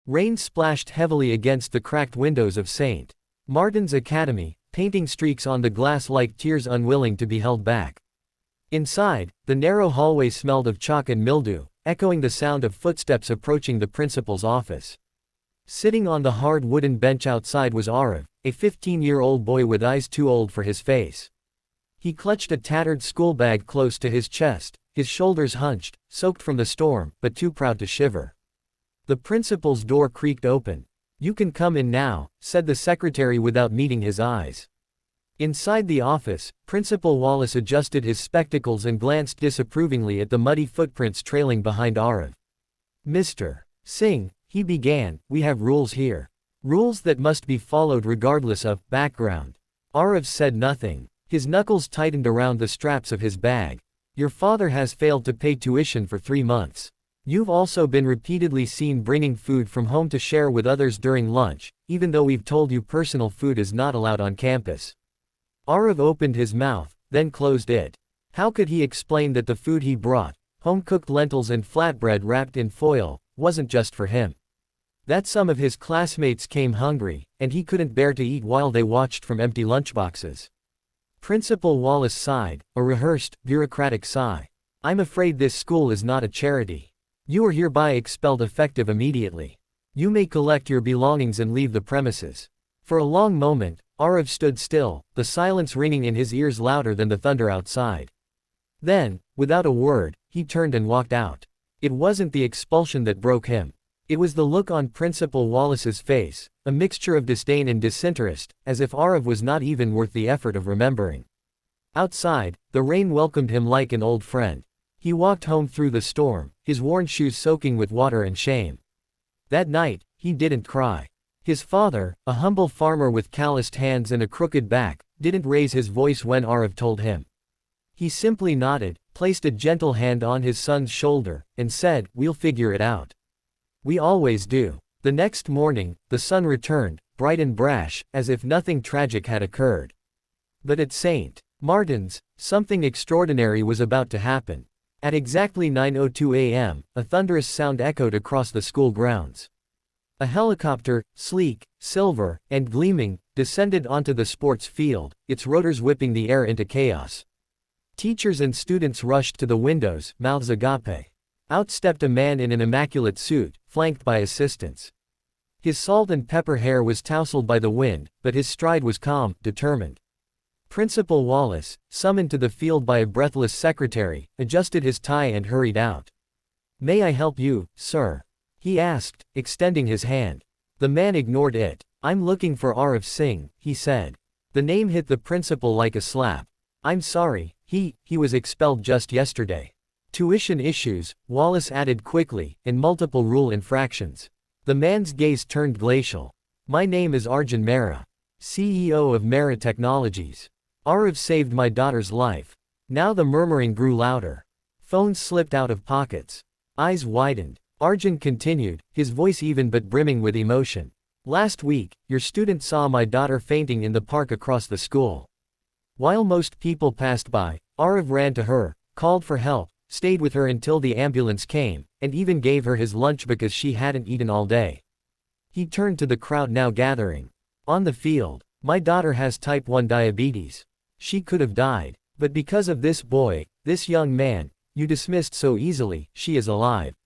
Rain splashed heavily against the cracked windows of St. Martin's Academy, painting streaks on the glass like tears unwilling to be held back. Inside, the narrow hallway smelled of chalk and mildew, echoing the sound of footsteps approaching the principal's office. Sitting on the hard wooden bench outside was Arav, a 15-year-old boy with eyes too old for his face. He clutched a tattered school bag close to his chest, his shoulders hunched, soaked from the storm, but too proud to shiver. The principal's door creaked open. "You can come in now," said the secretary without meeting his eyes. Inside the office, Principal Wallace adjusted his spectacles and glanced disapprovingly at the muddy footprints trailing behind Arav. "Mr. Singh," he began, "we have rules here. Rules that must be followed regardless of background." Arav said nothing. His knuckles tightened around the straps of his bag. "Your father has failed to pay tuition for 3 months. You've also been repeatedly seen bringing food from home to share with others during lunch, even though we've told you personal food is not allowed on campus." Arav opened his mouth, then closed it. How could he explain that the food he brought, home-cooked lentils and flatbread wrapped in foil, wasn't just for him? That some of his classmates came hungry, and he couldn't bear to eat while they watched from empty lunchboxes. Principal Wallace sighed, a rehearsed, bureaucratic sigh. "I'm afraid this school is not a charity. You are hereby expelled effective immediately. You may collect your belongings and leave the premises." For a long moment, Arav stood still, the silence ringing in his ears louder than the thunder outside. Then, without a word, he turned and walked out. It wasn't the expulsion that broke him. It was the look on Principal Wallace's face, a mixture of disdain and disinterest, as if Arav was not even worth the effort of remembering. Outside, the rain welcomed him like an old friend. He walked home through the storm, his worn shoes soaking with water and shame. That night, he didn't cry. His father, a humble farmer with calloused hands and a crooked back, didn't raise his voice when Arav told him. He simply nodded, placed a gentle hand on his son's shoulder, and said, "We'll figure it out. We always do." The next morning, the sun returned, bright and brash, as if nothing tragic had occurred. But at St. Martin's, something extraordinary was about to happen. At exactly 9:02 a.m., a thunderous sound echoed across the school grounds. A helicopter, sleek, silver, and gleaming, descended onto the sports field, its rotors whipping the air into chaos. Teachers and students rushed to the windows, mouths agape. Out stepped a man in an immaculate suit, flanked by assistants. His salt and pepper hair was tousled by the wind, but his stride was calm, determined. Principal Wallace, summoned to the field by a breathless secretary, adjusted his tie and hurried out. "May I help you, sir?" he asked, extending his hand. The man ignored it. "I'm looking for Arav Singh," he said. The name hit the principal like a slap. "I'm sorry, he was expelled just yesterday. Tuition issues," Wallace added quickly, "and multiple rule infractions." The man's gaze turned glacial. "My name is Arjun Mehra, CEO of Mehra Technologies. Arav saved my daughter's life." Now the murmuring grew louder. Phones slipped out of pockets. Eyes widened. Arjun continued, his voice even but brimming with emotion. "Last week, your student saw my daughter fainting in the park across the school. While most people passed by, Arav ran to her, called for help, stayed with her until the ambulance came, and even gave her his lunch because she hadn't eaten all day." He turned to the crowd now gathering. "On the field, my daughter has type 1 diabetes. She could have died. But because of this boy, this young man, you dismissed so easily, she is alive."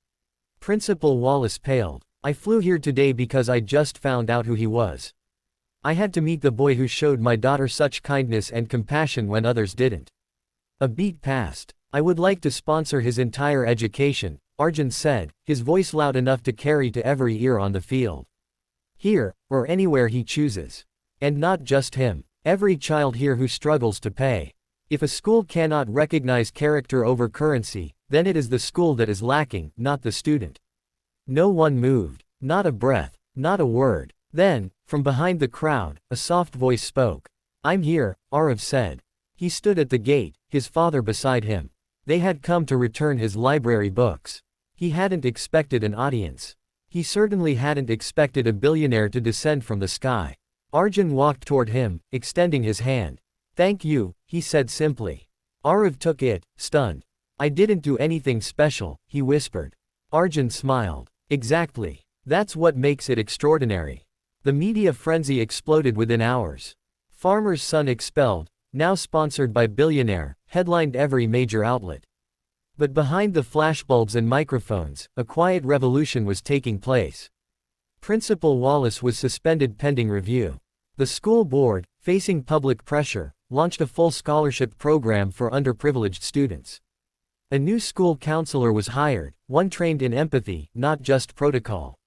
Principal Wallace paled. "I flew here today because I just found out who he was. I had to meet the boy who showed my daughter such kindness and compassion when others didn't." A beat passed. "I would like to sponsor his entire education," Arjun said, his voice loud enough to carry to every ear on the field. "Here, or anywhere he chooses. And not just him. Every child here who struggles to pay. If a school cannot recognize character over currency, then it is the school that is lacking, not the student." No one moved. Not a breath. Not a word. Then, from behind the crowd, a soft voice spoke. "I'm here," Arav said. He stood at the gate, his father beside him. They had come to return his library books. He hadn't expected an audience. He certainly hadn't expected a billionaire to descend from the sky. Arjun walked toward him, extending his hand. "Thank you," he said simply. Arav took it, stunned. "I didn't do anything special," he whispered. Arjun smiled. "Exactly. That's what makes it extraordinary. The media frenzy exploded within hours. Farmer's Son Expelled, now sponsored by Billionaire, headlined every major outlet. But behind the flashbulbs and microphones, a quiet revolution was taking place. Principal Wallace was suspended pending review. The school board, facing public pressure, launched a full scholarship program for underprivileged students. A new school counselor was hired, one trained in empathy, not just protocol.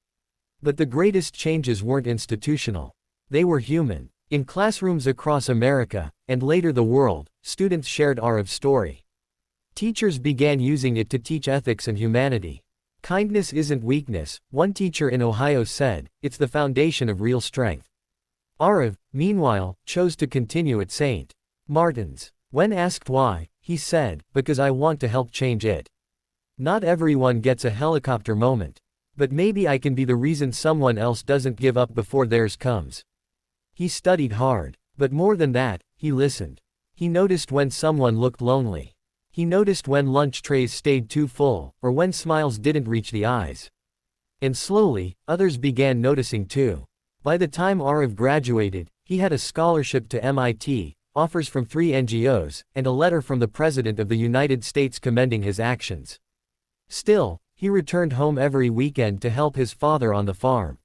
But the greatest changes weren't institutional. They were human. In classrooms across America, and later the world, students shared Ariv's story. Teachers began using it to teach ethics and humanity. Kindness isn't weakness, one teacher in Ohio said, it's the foundation of real strength. Ariv, meanwhile, chose to continue at St. Martin's. When asked why, he said, because I want to help change it. Not everyone gets a helicopter moment. But maybe I can be the reason someone else doesn't give up before theirs comes. He studied hard. But more than that, he listened. He noticed when someone looked lonely. He noticed when lunch trays stayed too full, or when smiles didn't reach the eyes. And slowly, others began noticing too. By the time Ariv graduated, he had a scholarship to MIT, offers from 3 NGOs, and a letter from the President of the United States commending his actions. Still, he returned home every weekend to help his father on the farm.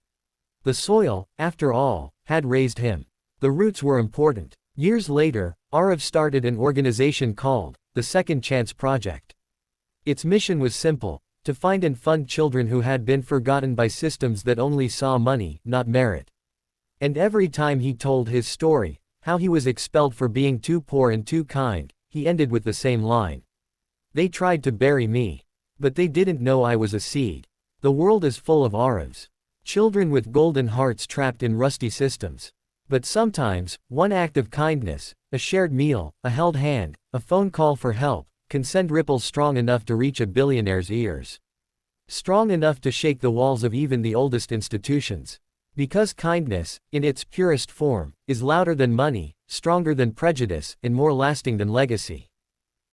The soil, after all, had raised him. The roots were important. Years later, Ariv started an organization called the Second Chance Project. Its mission was simple: to find and fund children who had been forgotten by systems that only saw money, not merit. And every time he told his story, how he was expelled for being too poor and too kind, he ended with the same line. They tried to bury me. But they didn't know I was a seed. The world is full of Arivs. Children with golden hearts trapped in rusty systems. But sometimes, one act of kindness, a shared meal, a held hand, a phone call for help, can send ripples strong enough to reach a billionaire's ears. Strong enough to shake the walls of even the oldest institutions. Because kindness, in its purest form, is louder than money, stronger than prejudice, and more lasting than legacy.